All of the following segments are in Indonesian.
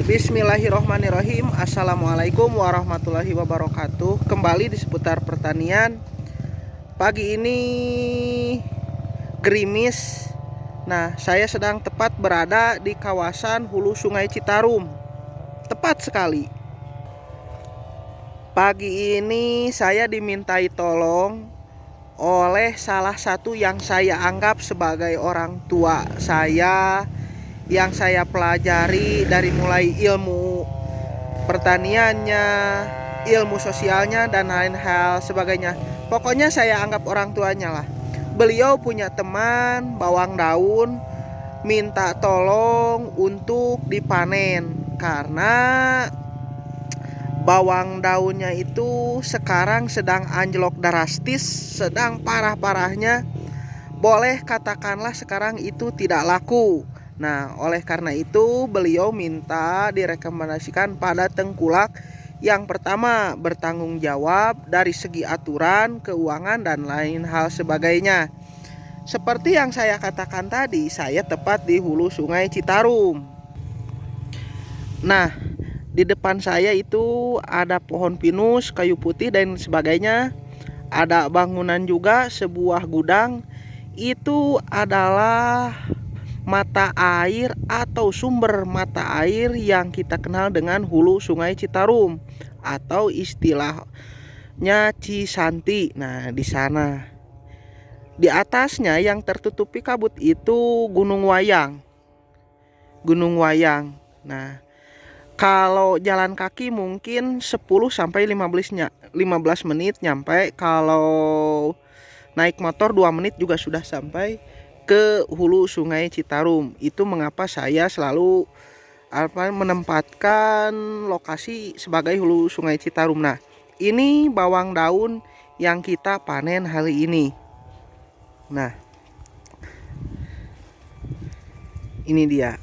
Bismillahirrohmanirrohim. Assalamualaikum warahmatullahi wabarakatuh. Kembali di seputar pertanian. Pagi ini gerimis. Nah, saya sedang tepat berada di kawasan hulu Sungai Citarum. Tepat sekali. Pagi ini saya dimintai tolong oleh salah satu yang saya anggap sebagai orang tua saya, yang saya pelajari dari mulai ilmu pertaniannya, ilmu sosialnya, dan lain hal sebagainya. Pokoknya saya anggap orang tuanya lah. Beliau punya teman bawang daun, minta tolong untuk dipanen karena bawang daunnya itu sekarang sedang anjlok drastis, sedang parah-parahnya. Boleh katakanlah sekarang itu tidak laku. Nah, oleh karena itu beliau minta direkomendasikan pada tengkulak yang pertama bertanggung jawab dari segi aturan, keuangan, dan lain hal sebagainya. Seperti yang saya katakan tadi, saya tepat di hulu Sungai Citarum. Nah, di depan saya itu ada pohon pinus, kayu putih, dan sebagainya. Ada bangunan juga, sebuah gudang. Itu adalah mata air atau sumber mata air yang kita kenal dengan hulu Sungai Citarum atau istilahnya Cisanti. Nah, di sana. Di atasnya yang tertutupi kabut itu Gunung Wayang. Gunung Wayang. Nah, kalau jalan kaki mungkin 10 sampai 15 menit nyampe. Kalau naik motor 2 menit juga sudah sampai ke hulu Sungai Citarum. Itu mengapa saya selalu menempatkan lokasi sebagai hulu Sungai Citarum. Nah, ini bawang daun yang kita panen hari ini. Nah, ini dia.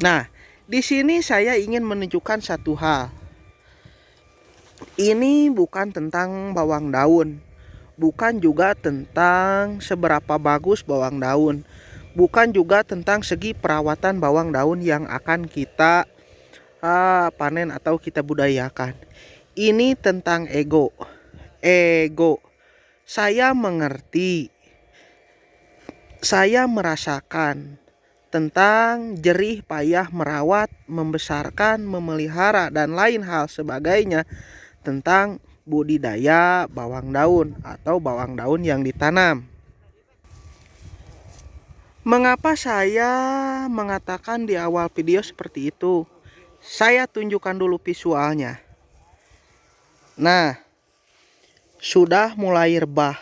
Nah, di sini saya ingin menunjukkan satu hal. Ini bukan tentang bawang daun, bukan juga tentang seberapa bagus bawang daun, bukan juga tentang segi perawatan bawang daun yang akan kita panen atau kita budayakan. Ini tentang ego. Ego. Saya mengerti. Saya merasakan tentang jerih payah merawat, membesarkan, memelihara, dan lain hal sebagainya tentang budidaya bawang daun atau bawang daun yang ditanam. Mengapa saya mengatakan di awal video seperti itu? Saya tunjukkan dulu visualnya. Nah, sudah mulai rebah.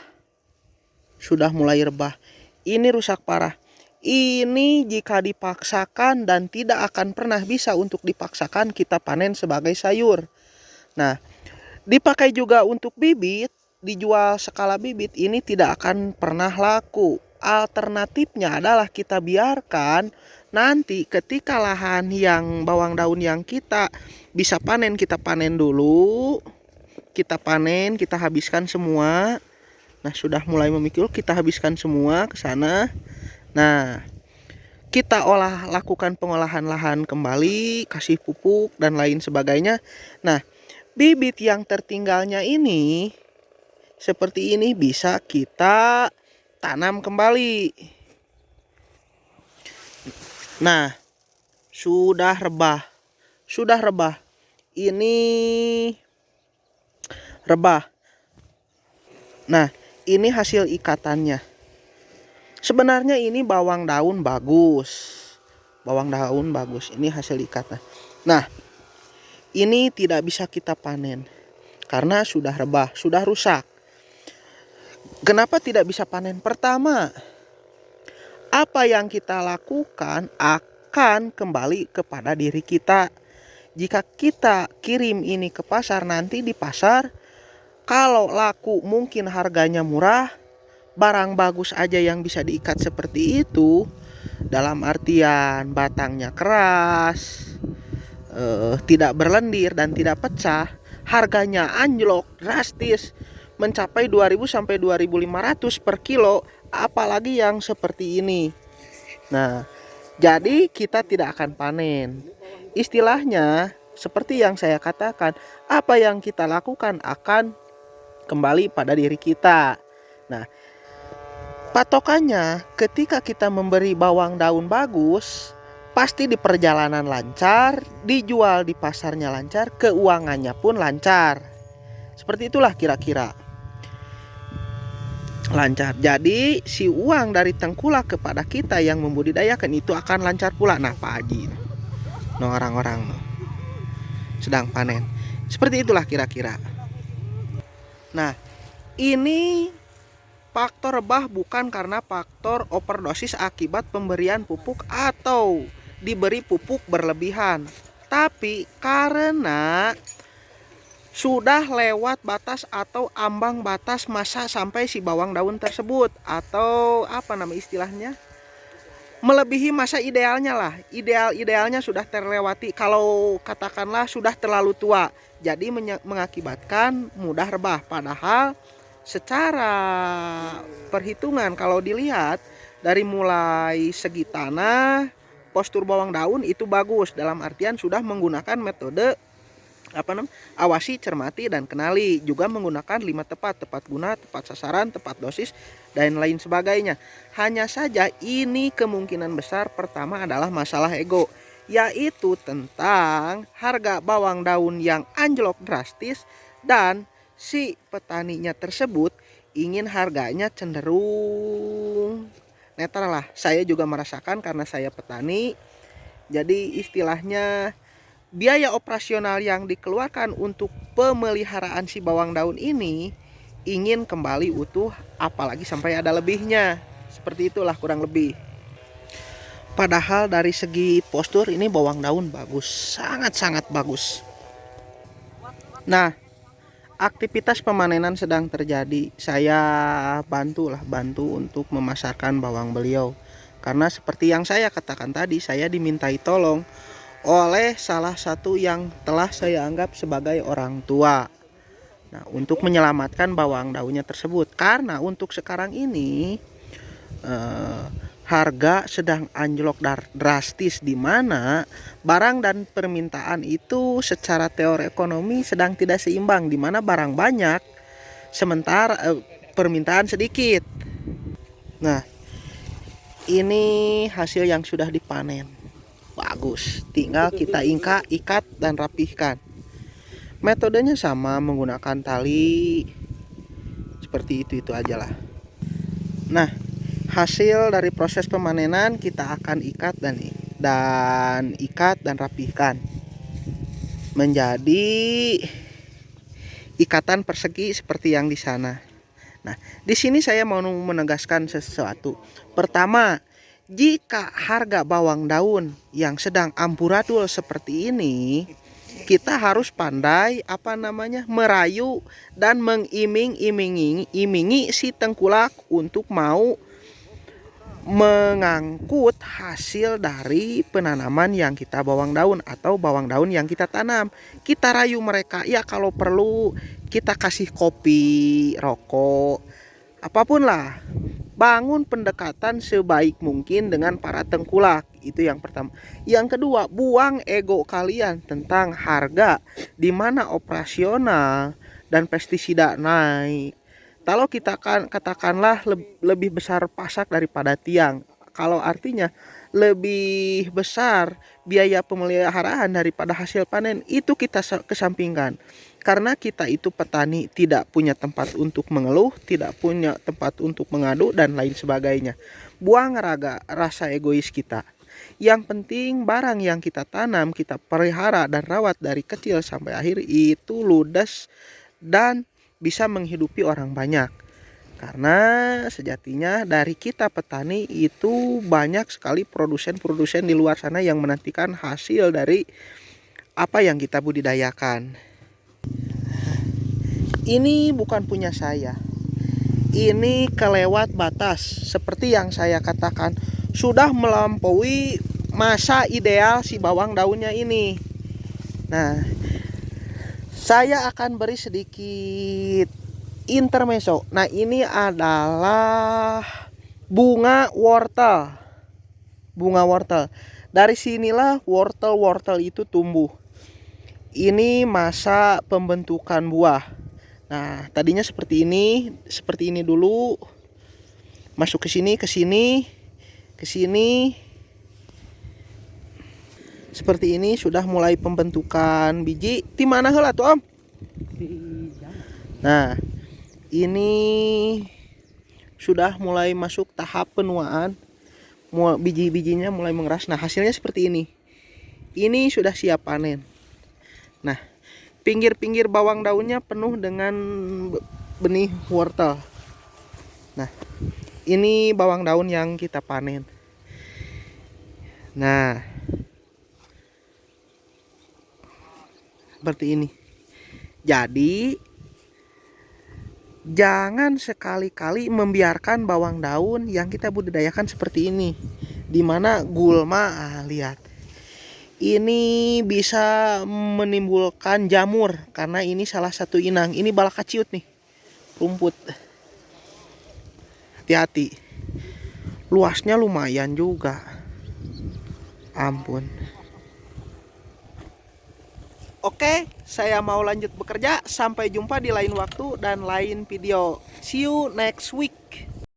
Sudah mulai rebah. Ini rusak parah. Ini jika dipaksakan dan tidak akan pernah bisa untuk dipaksakan kita panen sebagai sayur. Nah, dipakai juga untuk bibit, dijual skala bibit, ini tidak akan pernah laku. Alternatifnya adalah kita biarkan nanti ketika lahan yang bawang daun yang kita bisa panen, kita panen dulu. Kita panen, kita habiskan semua. Nah, sudah mulai memikul, kita habiskan semua ke sana. Nah, kita lakukan pengolahan lahan kembali, kasih pupuk dan lain sebagainya. Nah, bibit yang tertinggalnya ini seperti ini bisa kita tanam kembali. Nah, sudah rebah. Sudah rebah. Ini rebah. Nah, ini hasil ikatannya. Sebenarnya ini bawang daun bagus. Bawang daun bagus. Ini hasil ikatan. Nah, ini tidak bisa kita panen karena sudah rebah, sudah rusak. Kenapa tidak bisa panen? Pertama, apa yang kita lakukan akan kembali kepada diri kita. Jika kita kirim ini ke pasar, nanti di pasar kalau laku mungkin harganya murah, barang bagus aja yang bisa diikat seperti itu, dalam artian batangnya keras, tidak berlendir dan tidak pecah, harganya anjlok drastis mencapai 2000 sampai 2500 per kilo, apalagi yang seperti ini. Nah, Jadi kita tidak akan panen. Istilahnya seperti yang saya katakan, apa yang kita lakukan akan kembali pada diri kita. Nah, patokannya ketika kita memberi bawang daun bagus, pasti di perjalanan lancar, dijual di pasarnya lancar, keuangannya pun lancar. Seperti itulah kira-kira. Lancar. Jadi si uang dari tengkulak kepada kita yang membudidayakan itu akan lancar pula. Nah, Pak Haji, no orang-orang sedang panen. Seperti itulah kira-kira. Nah, ini faktor rebah bukan karena faktor overdosis akibat pemberian pupuk atau diberi pupuk berlebihan, tapi karena sudah lewat batas atau ambang batas masa sampai si bawang daun tersebut, atau apa nama istilahnya, melebihi masa idealnya lah. Idealnya sudah terlewati. Kalau katakanlah sudah terlalu tua, jadi mengakibatkan mudah rebah. Padahal secara perhitungan kalau dilihat dari mulai segi tanah, postur bawang daun itu bagus, dalam artian sudah menggunakan metode awasi, cermati, dan kenali. Juga menggunakan 5 tepat guna, tepat sasaran, tepat dosis, dan lain sebagainya. Hanya saja ini kemungkinan besar pertama adalah masalah ego, yaitu tentang harga bawang daun yang anjlok drastis dan si petaninya tersebut ingin harganya cenderung netral lah. Saya juga merasakan karena saya petani. Jadi istilahnya biaya operasional yang dikeluarkan untuk pemeliharaan si bawang daun ini ingin kembali utuh, apalagi sampai ada lebihnya. Seperti itulah kurang lebih. Padahal dari segi postur ini bawang daun bagus, sangat-sangat bagus. Nah, aktivitas pemanenan sedang terjadi. Saya bantu untuk memasarkan bawang beliau. Karena seperti yang saya katakan tadi, saya dimintai tolong oleh salah satu yang telah saya anggap sebagai orang tua. Nah, untuk menyelamatkan bawang daunnya tersebut, karena untuk sekarang ini harga sedang anjlok drastis, di mana barang dan permintaan itu secara teori ekonomi sedang tidak seimbang, di mana barang banyak sementara permintaan sedikit. Nah, ini hasil yang sudah dipanen. Bagus, tinggal kita ikat dan rapihkan. Metodenya sama, menggunakan tali seperti itu aja lah. Nah, hasil dari proses pemanenan kita akan ikat dan rapihkan menjadi ikatan persegi seperti yang di sana. Nah, di sini saya mau menegaskan sesuatu. Pertama, jika harga bawang daun yang sedang amburadul seperti ini, kita harus pandai merayu dan mengiming-imingi si tengkulak untuk mau mengangkut hasil dari penanaman yang kita bawang daun atau bawang daun yang kita tanam. Kita rayu mereka, ya kalau perlu kita kasih kopi, rokok, apapun lah. Bangun pendekatan sebaik mungkin dengan para tengkulak. Itu yang pertama. Yang kedua, buang ego kalian tentang harga, di mana operasional dan pestisida naik. Kalau kita katakanlah lebih besar pasak daripada tiang. Kalau artinya lebih besar biaya pemeliharaan daripada hasil panen, itu kita kesampingkan. Karena kita itu petani, tidak punya tempat untuk mengeluh, tidak punya tempat untuk mengadu, dan lain sebagainya. Buang rasa egois kita. Yang penting barang yang kita tanam, kita pelihara dan rawat dari kecil sampai akhir itu ludes dan bisa menghidupi orang banyak. Karena sejatinya dari kita petani itu banyak sekali produsen-produsen di luar sana yang menantikan hasil dari apa yang kita budidayakan. Ini bukan punya saya. Ini kelewat batas. Seperti yang saya katakan, sudah melampaui masa ideal si bawang daunnya ini. Nah, saya akan beri sedikit intermezzo. Nah, ini adalah bunga wortel. bunga wortel. Dari sinilah wortel-wortel itu tumbuh. Ini masa pembentukan buah. Nah, tadinya seperti ini dulu. Masuk ke sini, ke sini, ke sini. Seperti ini sudah mulai pembentukan biji. Di mana heula tuh, Om? Nah, ini sudah mulai masuk tahap penuaan. Biji-bijinya mulai mengeras. Nah, hasilnya seperti ini. Ini sudah siap panen. Nah, pinggir-pinggir bawang daunnya penuh dengan benih wortel. Nah, ini bawang daun yang kita panen. Nah, seperti ini. Jadi jangan sekali-kali membiarkan bawang daun yang kita budidayakan seperti ini. Dimana gulma, lihat. Ini bisa menimbulkan jamur karena ini salah satu inang. Ini balakaciut nih, rumput. Hati-hati. Luasnya lumayan juga. Ampun. Oke, saya mau lanjut bekerja. Sampai jumpa di lain waktu dan lain video. See you next week.